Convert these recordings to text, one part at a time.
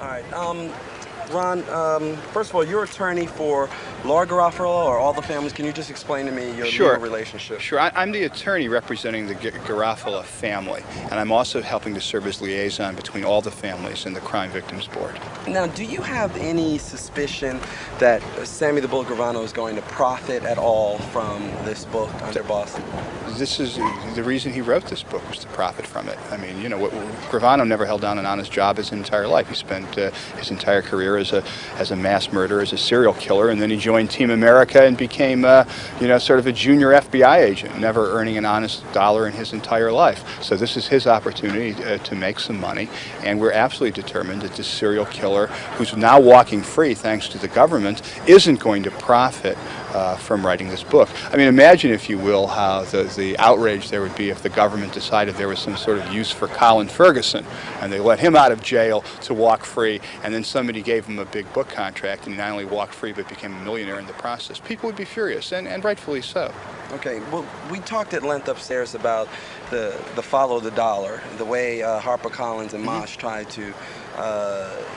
All right. Ron, first of all, you're attorney for Laura Garofalo or all the families. Can you just explain to me your legal relationship? Sure. I'm the attorney representing the Garofalo family, and I'm also helping to serve as liaison between all the families and the Crime Victims Board. Now, do you have any suspicion that Sammy the Bull Gravano is going to profit at all from this book, Underboss? This is the reason he wrote this book, was to profit from it. I mean, you know, Gravano never held down an honest job his entire life. He spent his entire career as a mass murderer, as a serial killer, and then he joined Team America and became, you know, sort of a junior FBI agent, never earning an honest dollar in his entire life. So this is his opportunity to make some money, and we're absolutely determined that this serial killer, who's now walking free thanks to the government, isn't going to profit from writing this book. I mean, imagine, if you will, how the outrage there would be if the government decided there was some sort of use for Colin Ferguson, and they let him out of jail to walk free, and then somebody gave him a big book contract, and he not only walked free but became a millionaire in the process. People would be furious, and rightfully so. Okay, well, we talked at length upstairs about the follow the dollar, the way HarperCollins and Maas tried to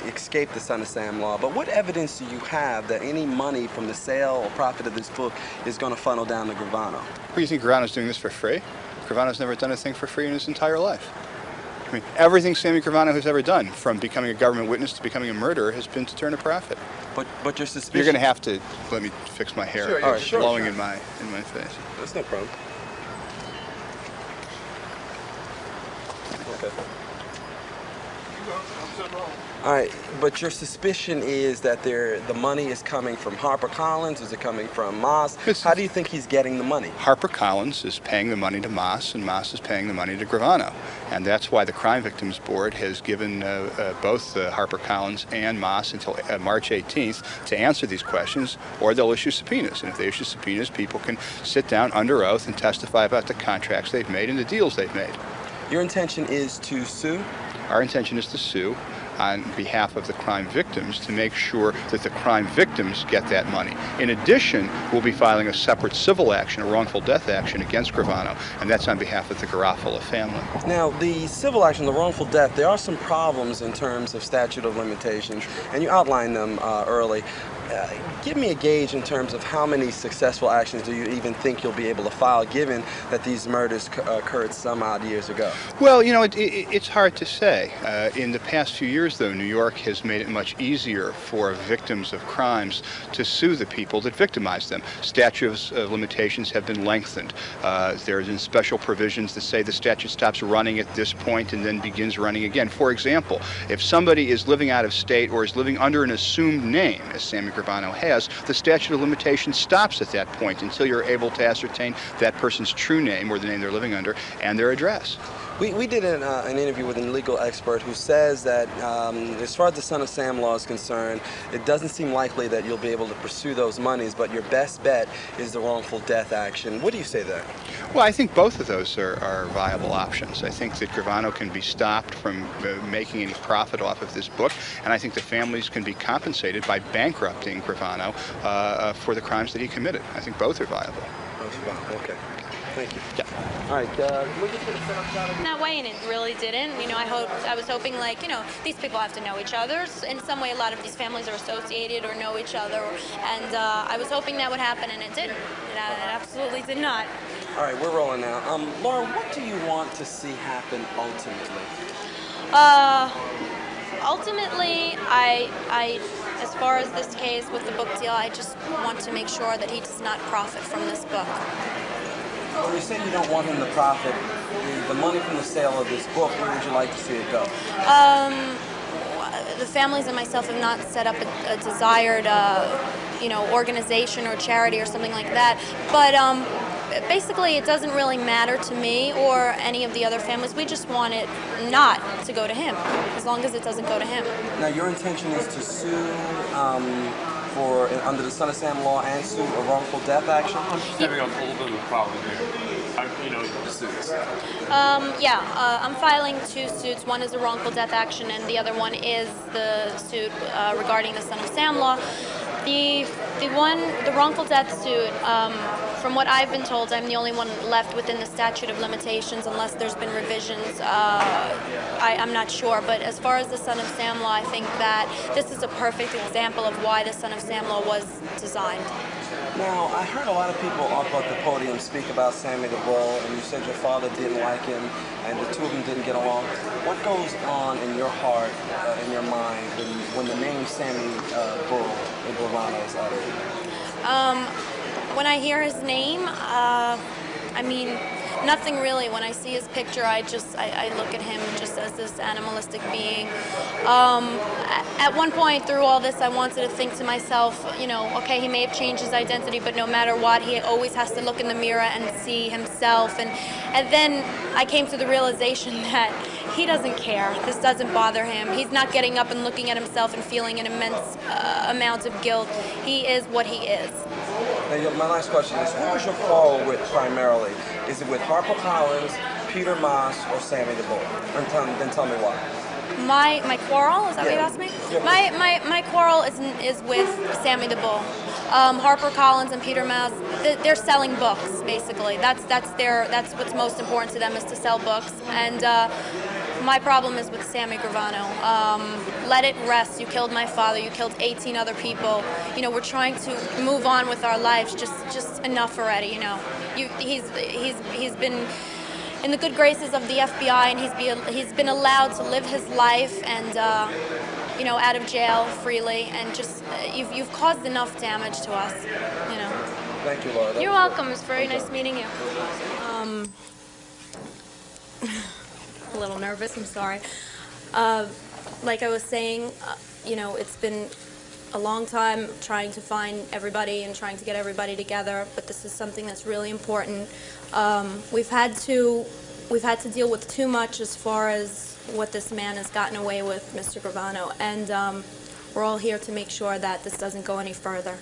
escape the Son of Sam law. But what evidence do you have that any money from the sale or profit of this book is going to funnel down to Gravano? Do you think Gravano's doing this for free? Gravano's never done a thing for free in his entire life. I mean, everything Sammy Gravano has ever done, from becoming a government witness to becoming a murderer, has been to turn a profit. But your suspicion... You're going to have to let me fix my hair. Sure, It's blowing in my face. That's no problem. Okay. All right, but your suspicion is that the money is coming from HarperCollins. Is it coming from Maas? How do you think he's getting the money? HarperCollins is paying the money to Maas, and Maas is paying the money to Gravano. And that's why the Crime Victims Board has given both HarperCollins and Maas until March 18th to answer these questions, or they'll issue subpoenas. And if they issue subpoenas, people can sit down under oath and testify about the contracts they've made and the deals they've made. Your intention is to sue? Our intention is to sue on behalf of the crime victims to make sure that the crime victims get that money. In addition, we'll be filing a separate civil action, a wrongful death action against Gravano, and that's on behalf of the Garofalo family. Now, the civil action, the wrongful death, there are some problems in terms of statute of limitations, and you outlined them early. Give me a gauge in terms of how many successful actions do you even think you'll be able to file, given that these murders occurred some odd years ago? Well, you know, it's hard to say. In the past few years, though, New York has made it much easier for victims of crimes to sue the people that victimize them. Statutes of limitations have been lengthened. There's been special provisions that say the statute stops running at this point and then begins running again. For example, if somebody is living out of state or is living under an assumed name, as Sammy Gravano has, the statute of limitations stops at that point until you're able to ascertain that person's true name, or the name they're living under, and their address. We did an interview with a legal expert who says that as far as the Son of Sam law is concerned, it doesn't seem likely that you'll be able to pursue those monies, but your best bet is the wrongful death action. What do you say there? Well, I think both of those are viable options. I think that Gravano can be stopped from making any profit off of this book, and I think the families can be compensated by bankrupting Gravano for the crimes that he committed. I think both are viable. Okay. Thank you. Yeah. All right. We're just going to set up in that way, and it really didn't. You know, I was hoping, like, you know, these people have to know each other. In some way, a lot of these families are associated or know each other, and I was hoping that would happen, and it didn't. It absolutely did not. All right, we're rolling now. Laura, what do you want to see happen ultimately? Ultimately, as far as this case with the book deal, I just want to make sure that he does not profit from this book. When you say you don't want him to profit, the money from the sale of this book, where would you like to see it go? The families and myself have not set up a desired, you know, organization or charity or something like that. But basically, it doesn't really matter to me or any of the other families. We just want it not to go to him, as long as it doesn't go to him. Now, your intention is to sue under the Son of Sam law and sue a wrongful death action? I'm just having a little bit of a problem here. You know, the suits. I'm filing two suits. One is a wrongful death action, and the other one is the suit regarding the Son of Sam law. The wrongful death suit. From what I've been told, I'm the only one left within the statute of limitations, unless there's been revisions. I'm not sure, but as far as the Son of Sam law, I think that this is a perfect example of why the Son of Sam law was designed. Now, I heard a lot of people up at the podium speak about Sammy the Bull, and you said your father didn't like him, and the two of them didn't get along. What goes on in your heart, in your mind, when the name Sammy Bull in Gravano is uttered? When I hear his name, I mean, nothing really. When I see his picture, I look at him just as this animalistic being. At one point through all this, I wanted to think to myself, you know, okay, he may have changed his identity, but no matter what, he always has to look in the mirror and see himself. And then I came to the realization that he doesn't care. This doesn't bother him. He's not getting up and looking at himself and feeling an immense amount of guilt. He is what he is. Now, my last question is, who is your quarrel with primarily? Is it with HarperCollins, Peter Maas, or Sammy the Bull? Then tell me why. My quarrel? Is that what you asked me? Yeah. My quarrel is with Sammy the Bull. HarperCollins and Peter Maas, they're selling books, basically. That's what's most important to them, is to sell books. And my problem is with Sammy Gravano. Let it rest. You killed my father. You killed 18 other people. You know, we're trying to move on with our lives. Just enough already. You know, he's been in the good graces of the FBI, and he's been allowed to live his life and you know, out of jail freely. And just you've caused enough damage to us. You know. Thank you, Laura. You're welcome. It's very nice meeting you. A little nervous, I'm sorry. Like I was saying, you know, it's been a long time trying to find everybody and trying to get everybody together, but this is something that's really important. We've had to deal with too much as far as what this man has gotten away with, Mr. Gravano, and we're all here to make sure that this doesn't go any further.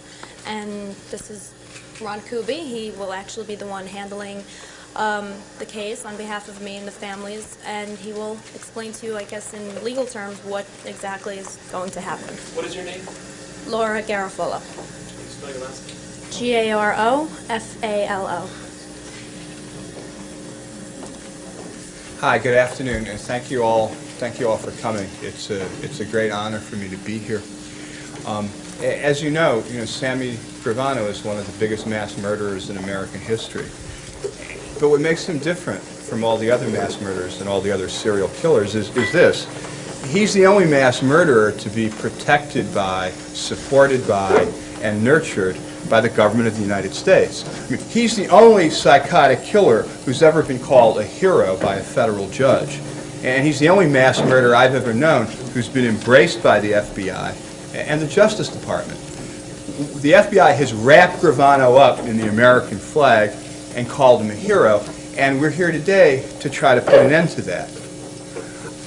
And this is Ron Kuby. He will actually be the one handling the case on behalf of me and the families, and he will explain to you, I guess, in legal terms, what exactly is going to happen. What is your name? Laura Garofalo. Spell your last name. Garofalo. Hi, good afternoon, and thank you all for coming. It's a great honor for me to be here. As you know, Sammy Gravano is one of the biggest mass murderers in American history. But what makes him different from all the other mass murderers and all the other serial killers is this. He's the only mass murderer to be protected by, supported by, and nurtured by the government of the United States. I mean, he's the only psychotic killer who's ever been called a hero by a federal judge. And he's the only mass murderer I've ever known who's been embraced by the FBI and the Justice Department. The FBI has wrapped Gravano up in the American flag and called him a hero, and we're here today to try to put an end to that.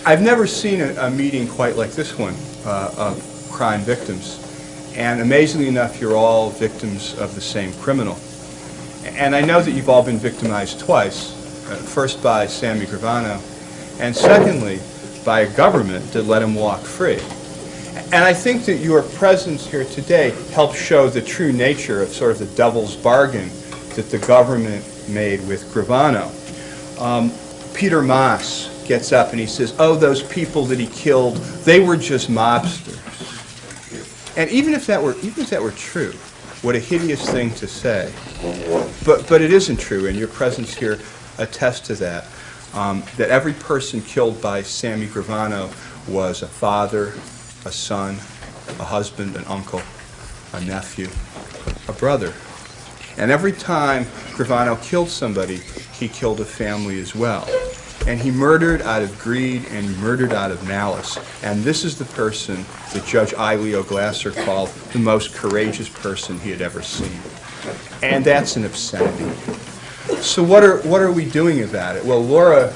I've never seen a meeting quite like this one of crime victims, and amazingly enough, you're all victims of the same criminal. And I know that you've all been victimized twice, first by Sammy Gravano, and secondly, by a government that let him walk free. And I think that your presence here today helps show the true nature of sort of the devil's bargain that the government made with Gravano. Peter Maas gets up and he says, oh, those people that he killed, they were just mobsters. And even if that were true, what a hideous thing to say. But it isn't true, and your presence here attests to that. That every person killed by Sammy Gravano was a father, a son, a husband, an uncle, a nephew, a brother. And every time Gravano killed somebody, he killed a family as well. And he murdered out of greed and he murdered out of malice. And this is the person that Judge I. Leo Glasser called the most courageous person he had ever seen. And that's an obscenity. So what are we doing about it? Well, Laura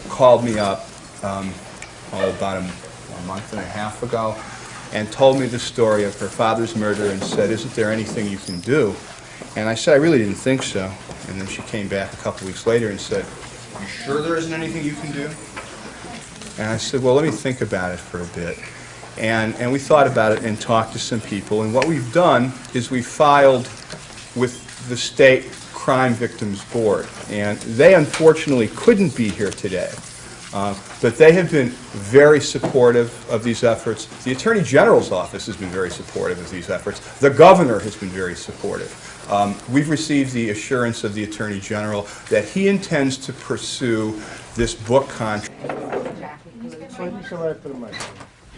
called me up about a month and a half ago and told me the story of her father's murder and said, isn't there anything you can do? And I said, I really didn't think so. And then she came back a couple weeks later and said, you sure there isn't anything you can do? And I said, well, let me think about it for a bit. And we thought about it and talked to some people. And what we've done is we filed with the State Crime Victims Board. And they unfortunately couldn't be here today. But they have been very supportive of these efforts. The Attorney General's office has been very supportive of these efforts. The governor has been very supportive. We've received the assurance of the Attorney General that he intends to pursue this book contract.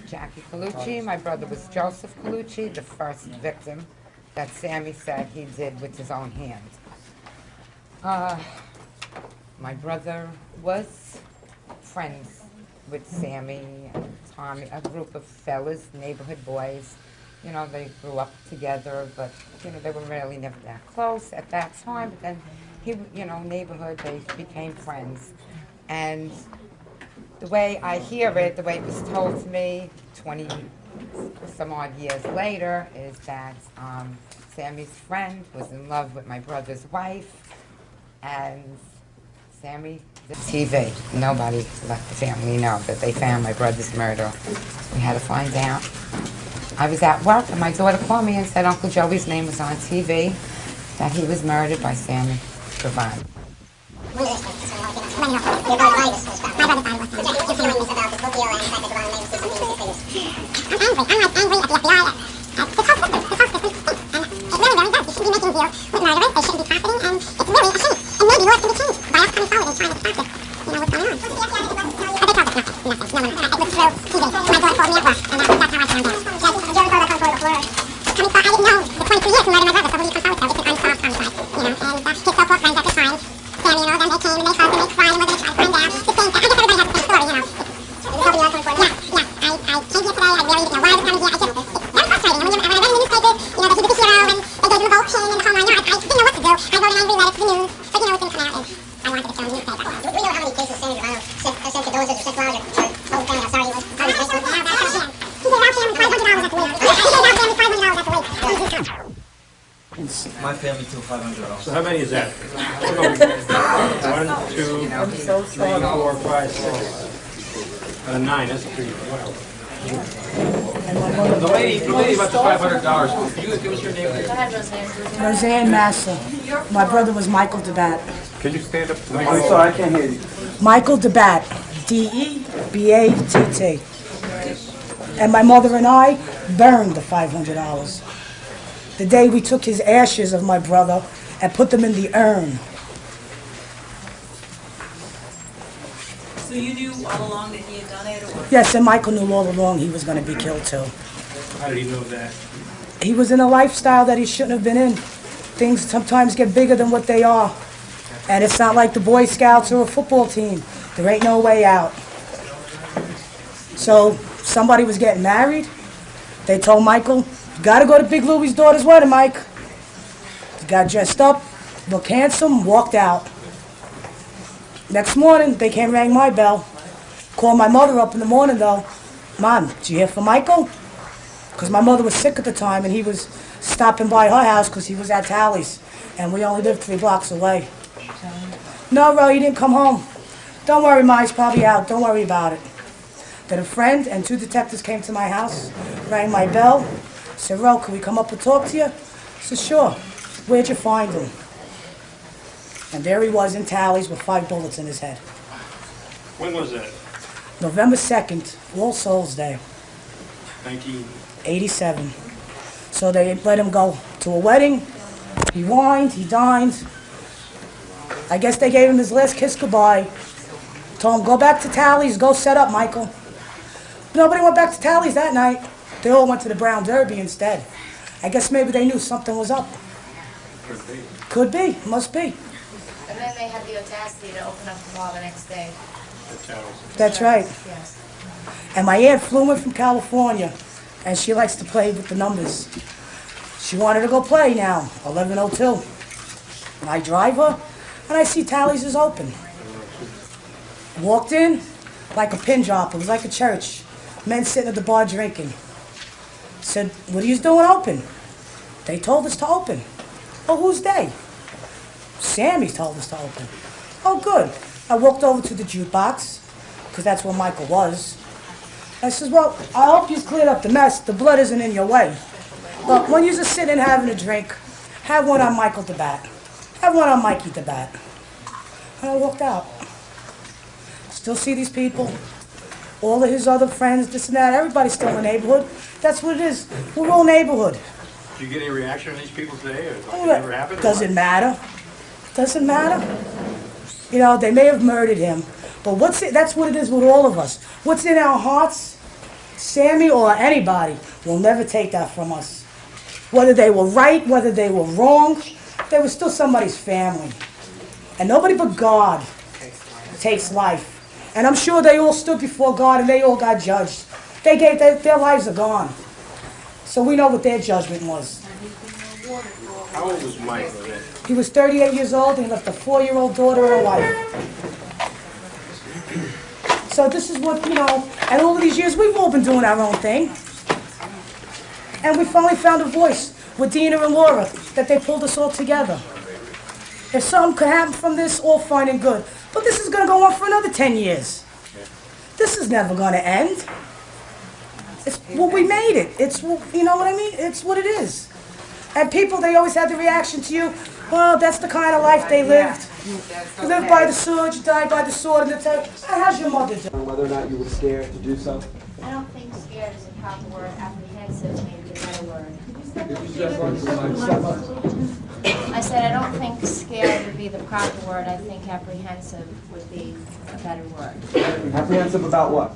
Jackie Colucci. My brother was Joseph Colucci, the first victim that Sammy said he did with his own hand. My brother was friends with Sammy and Tommy, a group of fellas, neighborhood boys. You know, they grew up together, but, you know, they were really never that close at that time. But then, neighborhood, they became friends. And the way I hear it, the way it was told to me 20 some odd years later, is that Sammy's friend was in love with my brother's wife, and Sammy did TV. Nobody let the family know that they found my brother's murder. We had to find out. I was at work, and my daughter called me and said Uncle Joey's name was on TV, that he was murdered by Sammy Gravano. My family took $500. So how many is that? 1, 2, 3, 4, 5, 6, 9. That's 3. Wow. The lady about the $500. Can you give us your name? Roseanne Massa. My brother was Michael DeBatt. Can you stand up? I'm sorry, I can't hear you. Michael DeBatt. D-E-B-A-T-T. And my mother and I burned the $500. The day we took his ashes of my brother and put them in the urn. So you knew all along that he had done it, or? Yes, and Michael knew all along he was going to be killed too. How did he know that? He was in a lifestyle that he shouldn't have been in. Things sometimes get bigger than what they are. And it's not like the Boy Scouts or a football team. There ain't no way out. So somebody was getting married. They told Michael, you gotta go to Big Louie's daughter's wedding, Mike. He got dressed up, looked handsome, walked out. Next morning, they came and rang my bell. Called my mother up in the morning though. Mom, did you hear from Michael? Because my mother was sick at the time and he was stopping by her house because he was at Tally's. And we only lived 3 blocks away. No, Ro, he didn't come home. Don't worry, Ma, he's probably out. Don't worry about it. Then a friend and 2 detectives came to my house, rang my bell, said, Ro, can we come up and talk to you? I said, sure. Where'd you find him? And there he was in Tally's with 5 bullets in his head. When was that? November 2nd, All Souls Day, 1987. So they let him go to a wedding. He wined, he dined. I guess they gave him his last kiss goodbye. Told him, go back to Tally's, go set up, Michael. Nobody went back to Tally's that night. They all went to the Brown Derby instead. I guess maybe they knew something was up. Could be, must be. And then they had the audacity to open up the bar the next day. That's right. Yes. And my aunt flew in from California, and she likes to play with the numbers. She wanted to go play now, 11:02. And I drive her, and I see Tally's is open. Walked in like a pin drop. It was like a church. Men sitting at the bar drinking. Said, what are you doing open? They told us to open. Oh, who's they? Sammy told us to open. Oh, good. I walked over to the jukebox, because that's where Michael was. I says, well, I hope you cleared up the mess. The blood isn't in your way. Look, when you're just sitting having a drink, have one on Michael DeBatt. Have one on Mikey DeBatt. And I walked out. Still see these people. All of his other friends, this and that. Everybody's still in the neighborhood. That's what it is. We're all neighborhood. Did you get any reaction from these people today? Or did it ever happen? Doesn't matter. Doesn't matter. You know, they may have murdered him, but that's what it is with all of us. What's in our hearts, Sammy or anybody will never take that from us. Whether they were right, whether they were wrong, they were still somebody's family. And nobody but God takes life. And I'm sure they all stood before God and they all got judged. Their lives are gone. So we know what their judgment was. How old was Mike? He was 38 years old and he left a 4-year-old daughter and a wife. So this is what, you know, and all of these years we've all been doing our own thing. And we finally found a voice with Dina and Laura that they pulled us all together. If something could happen from this, all fine and good. But this is going to go on for another 10 years. This is never going to end. It's well, we made it. It's, you know what I mean? It's what it is. And people, they always had the reaction to you, well, that's the kind of life they lived. You lived by the sword, you died by the sword, and how's your mother doing? Whether or not you were scared to do so? I don't think scared is a proper word. Apprehensive may be a better word. I said I don't think scared would be the proper word. I think apprehensive would be a better word. Apprehensive about what?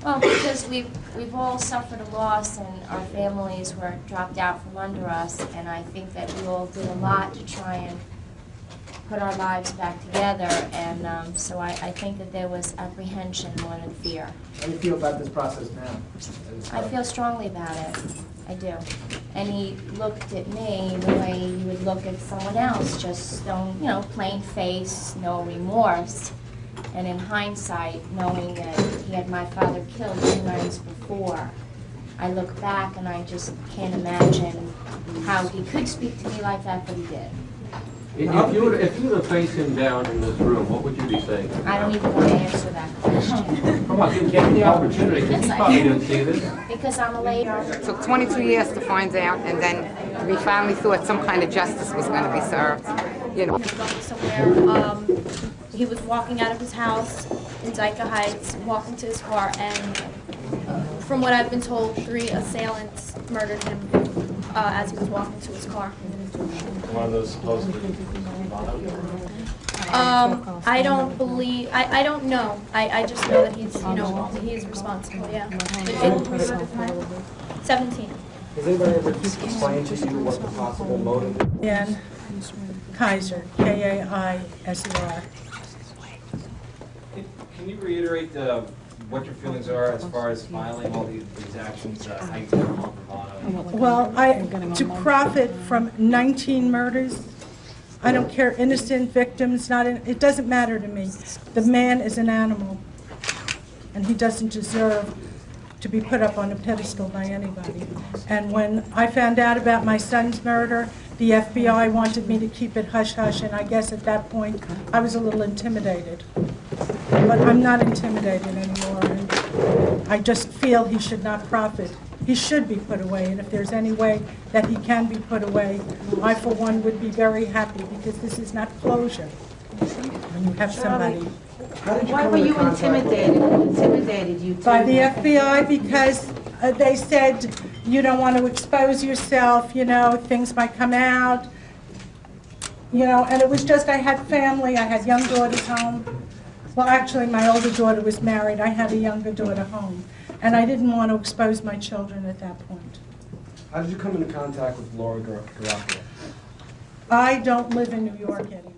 Well, because we've all suffered a loss and our families were dropped out from under us, and I think that we all did a lot to try and put our lives back together, and so I think that there was apprehension more than fear. How do you feel about this process now? I feel strongly about it. I do. And he looked at me the way you would look at someone else, just plain face, no remorse. And in hindsight, knowing that he had my father killed 2 nights before, I look back and I just can't imagine how he could speak to me like that, but he did. If you were to face him down in this room, what would you be saying? I don't even want to answer that question. Come on, you get the opportunity, because he probably didn't see this. Because I'm a lady. It took 22 years to find out, and then we finally thought some kind of justice was going to be served. You know. Going somewhere. He was walking out of his house in Hezakya Heights, walking to his car, and from what I've been told, 3 assailants murdered him as he was walking to his car. One of those supposedly I don't believe, I don't know. I just know that he's, he's responsible, yeah. 17. Has anybody ever explained to you what the possible motive is? Dan Kaiser, K-A-I-S-E-R. Can you reiterate what your feelings are as far as filing all these actions, how you come on Gravano? Well, to profit from 19 murders, I don't care, innocent victims, it doesn't matter to me. The man is an animal, and he doesn't deserve to be put up on a pedestal by anybody. And when I found out about my son's murder, the FBI wanted me to keep it hush-hush, and I guess at that point I was a little intimidated. But I'm not intimidated anymore, and I just feel he should not profit. He should be put away, and if there's any way that he can be put away, I for one would be very happy, because this is not closure. When you have somebody... Why were you intimidated? Who intimidated you? By the FBI, because they said you don't want to expose yourself, things might come out, and it was just, I had family, I had young daughters home. Well, actually, my older daughter was married. I had a younger daughter home, and I didn't want to expose my children at that point. How did you come into contact with Laura Gravano? I don't live in New York anymore.